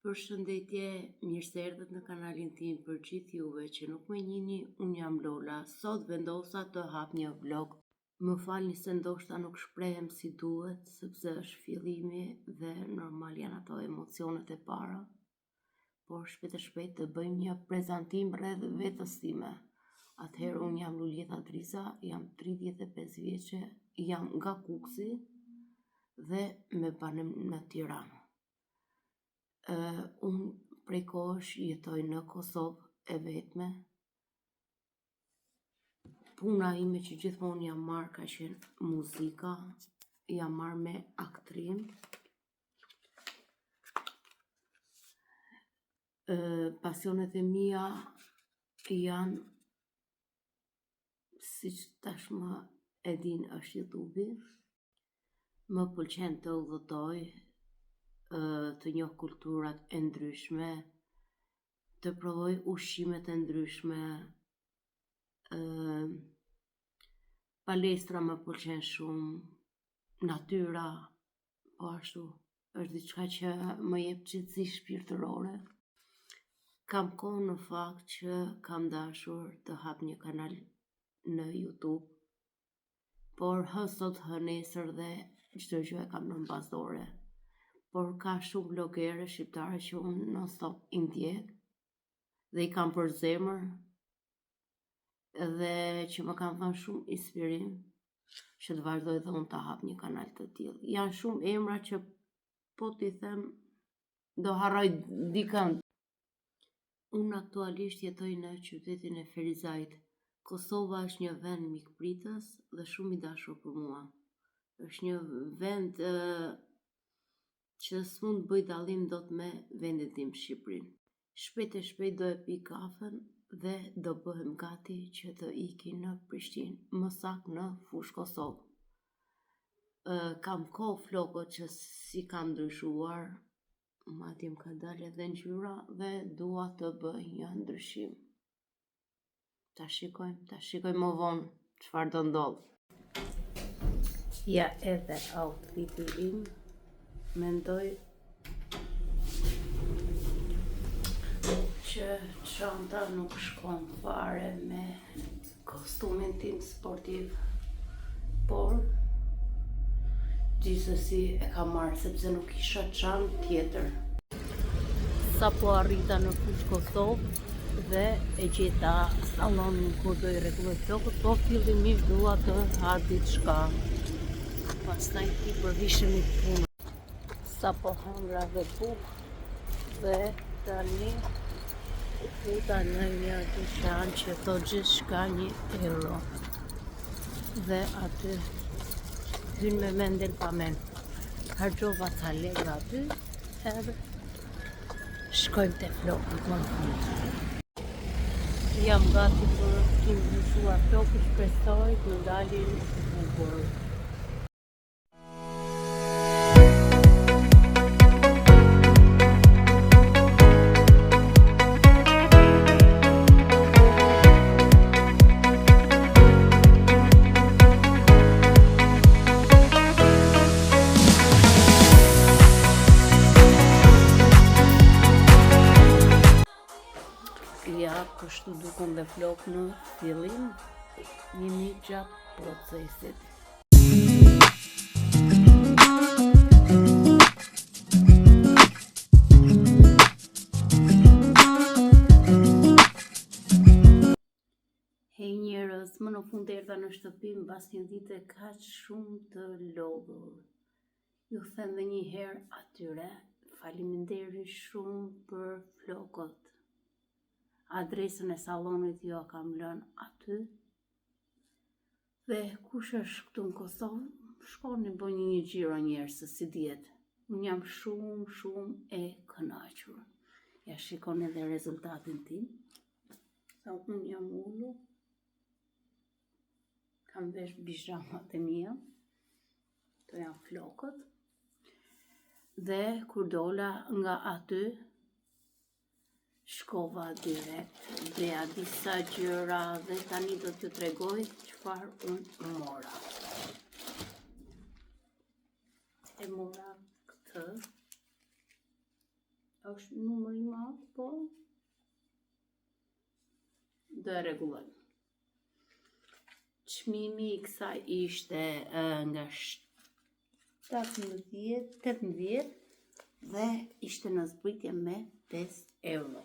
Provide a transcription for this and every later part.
Përshëndetje, mirë se erdhët në kanalin tim. Për gjithë juve që nuk më njihni, unë jam Lola. Sot vendosa të hap një vlog. Më falni se ndoshta nuk shprehem si duhet, sepse është fillimi dhe normal janë ato emocionet e para. Por shpejt e shpejt të bëjmë një prezantim rreth vetes time. Atëherë unë jam Luljeta Driza, jam 35 vjeçe, jam nga Kuksi dhe me banim në Tiranë. Unë prej kohësh jetoj në Kosovë e vetme. Puna ime që gjithmonë jam marrë ka qenë muzika, jam marrë me aktrim. Pasionet e mia janë, siç tashmë e din, është YouTube. Më pëlqen të udhëtoj, të njoh kulturat e ndryshme, të provoj ushqimet e ndryshme. Palestra më pëlqen shumë, natyra, po ashtu është diçka që më jep qetësi shpirtërore. Kam kohë në fakt që kam dashur të hap një kanal në YouTube, por hë sot hë nesër dhe çdo gjë e kam në mbasdore. Por ka shumë blogere shqiptare që unë non stop i ndjek dhe i kam për zemër dhe që më kanë dhënë shumë inspirim që të vazhdoj dhe unë të hap një kanal të tillë. Janë shumë emra që po t'i them do harroj dikën. Unë aktualisht jetoj në qytetin e Ferizajt. Kosova është një vend mikpritës dhe shumë i dashur për mua. Është një vend që s'mund bëj dallim dot me vendin tim Shqipërinë. Shpejt e shpejt do e pi kafen dhe do bëhem gati që të iki në Prishtinë, më saktë në Fushë Kosovë. Kam kohë flokët që si kam ndryshuar, madje më ka dalë edhe ngjyra dhe dua të bëj një ndryshim. Ta shikojmë më vonë çfarë do ndodh. Ja edhe outfiti im. Mendoj që çanta nuk shkon fare me kostumin tim sportiv, por gjithsesi e kam marrë sepse nuk isha çantë tjetër. Sa po arrita në Fushë Kosovë dhe e gjeta sallonin ku do i rregulloj flokët, po fillimisht dua të ha diçka. Pastaj ti përvishemi punë. Sa po hëngra dhe bukë dhe tani futa në një dyqan që thot gjithçka €1 dhe aty hyn me mendel pa mend. Harxova ca lekë aty edhe shkojmë te flokët më në fund. Jam gati për të ndryshuar flokët, shpresoj të dalin bukur. Ja, kështu dukon dhe flokë në fillim, jemi gjatë procesit. Hej njerëz, më në fund erdha në shtëpi mbas një dite kaq shumë të lodhur. Ju them edhe një herë atyre, faleminderit shumë për flokët. Adresën e sallonit jo kam lënë aty. Dhe kush është këtu në Kosovë, shkoni bëni një xhiro njerëz se si dihet. Unë jam shumë e kënaqur. Ja shikoni edhe rezultatin tim. Sa unë jam ulur. Kam vesh bijamat e mia. Këto janë flokët. Dhe kur dola nga aty, shkova direkt, bëja disa gjëra dhe tani do t'ju tregoj çfarë unë mora. E mora këtë, është numër i madh, po do e rregullojmë. Çmimi i kësaj ishte nga 18 dhe ishte në zbritje me 5 euro.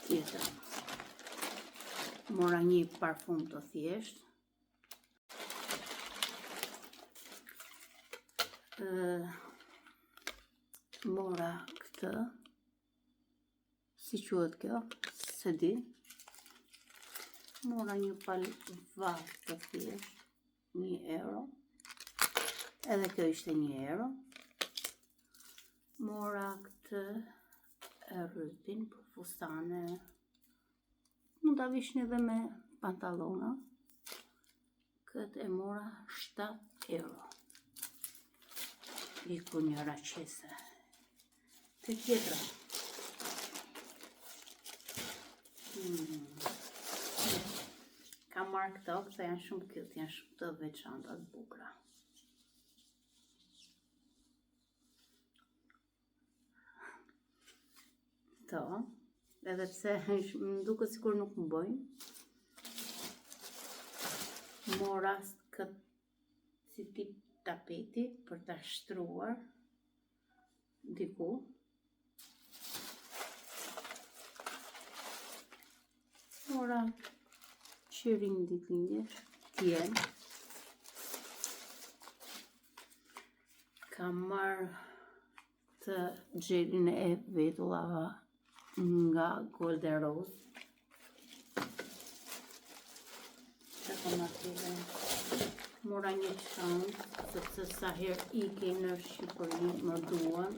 Tjetër. Mora një parfum të thjesht. Mora këtë. Si quhet kjo? Se di. Mora një palë vatë të thjesht. 1 euro. Edhe kjo ishte 1 euro. Mora këtë rrytin për fustane. Mund ta vishni edhe me pantallona. Këtë e mora 7 euro. Iku njëra qese. Të tjetra. Kam marrë këto janë shumë cute, janë shumë të veçanta të bukura. Këto, edhe pse më duket sikur nuk më bëjnë. Mora këtë si tip tapeti për ta shtruar diku. Mora qirin ditëlindjes, tjen. Kam marrë të gjelin e vetullave nga Golden Rose. Mora një çantë, sepse sa herë iki në Shqipëri më duan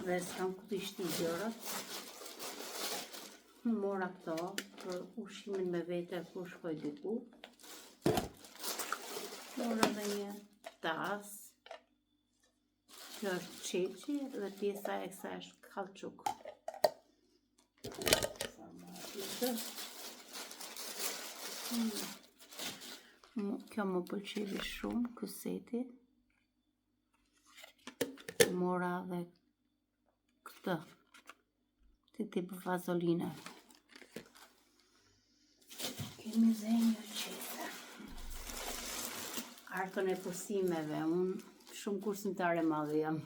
dhe s'kam ku t'i shti gjërat. Mora këto për ushimin me vete kur shkoj diku. Mora dhe një tas. Kjo është qeqi dhe pjesa e kësaj është kallçuk. Kjo më pëlqevi shumë, ky seti. Mora dhe këtë. Të tip vazoline. Kemi dhe një qese. Arkën e kursimeve, unë shumë kursimtare madhe jam.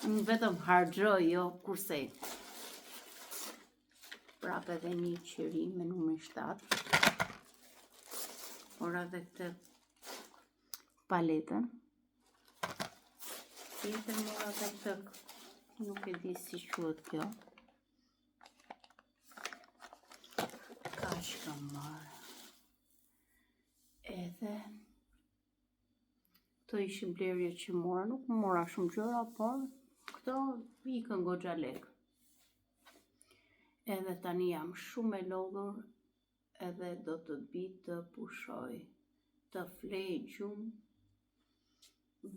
Unë vetëm harxhoj, jo kursej. Prap edhe një qiri me numrin 7. Mora dhe këtë paletën. Tjetër mora dhe këtë, nuk e di si quhet kjo. Kaq kam marrë. Edhe këto ishin blerje që mora, nuk mora shumë gjëra, por këto ikën goxha lek. Edhe tani jam shumë e lodhur, edhe do të bi të pushoj, të flej gjumë,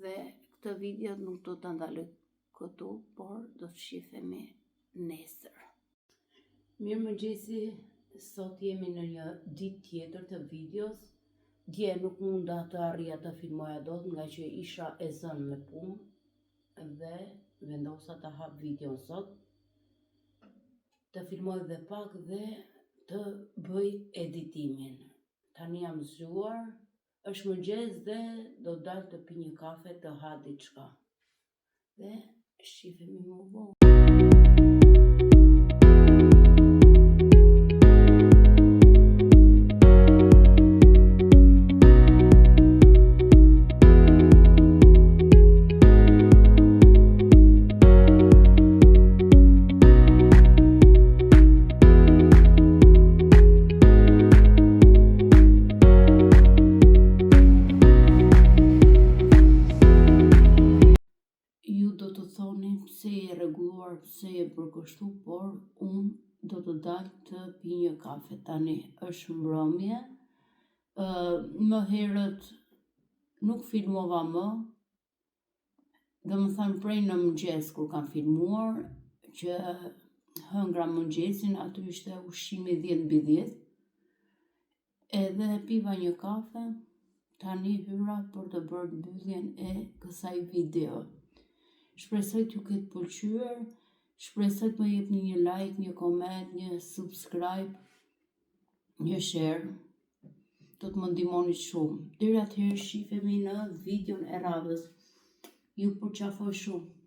dhe këtë video nuk do të ndaloj këtu, por do të shifemi nesër. Mirëmëngjesi, sot jemi në një ditë tjetër të videos. Dje nuk munda të arrija të filmoja dot, nga që isha e zënë me punë dhe vendosa të hap videon sot. Të filmoj dhe pak dhe të bëj editimin. Tani jam zgjuar, është mëngjes dhe do dal të pi një kafe të ha diçka. Dhe shifemi më vonë. Pse e përkështu, por unë do të dal të pi një kafe. Tani është mbrëmje. Më herët nuk filmova më. Domethënë prej në mëngjes kur kam filmuar, që hëngra mëngjesin, aty ishte ushqimi 10 mbi 10. Edhe piva një kafe, tani hyra për të bërë mbylljen e kësaj video. Shpresoj t'ju ketë pëlqyer, shpresoj të më jepni një like, një comment, një subscribe, një share. Do të më ndihmoni shumë. Deri atëherë shihemi në videon e radhës. Ju përqafoj shumë.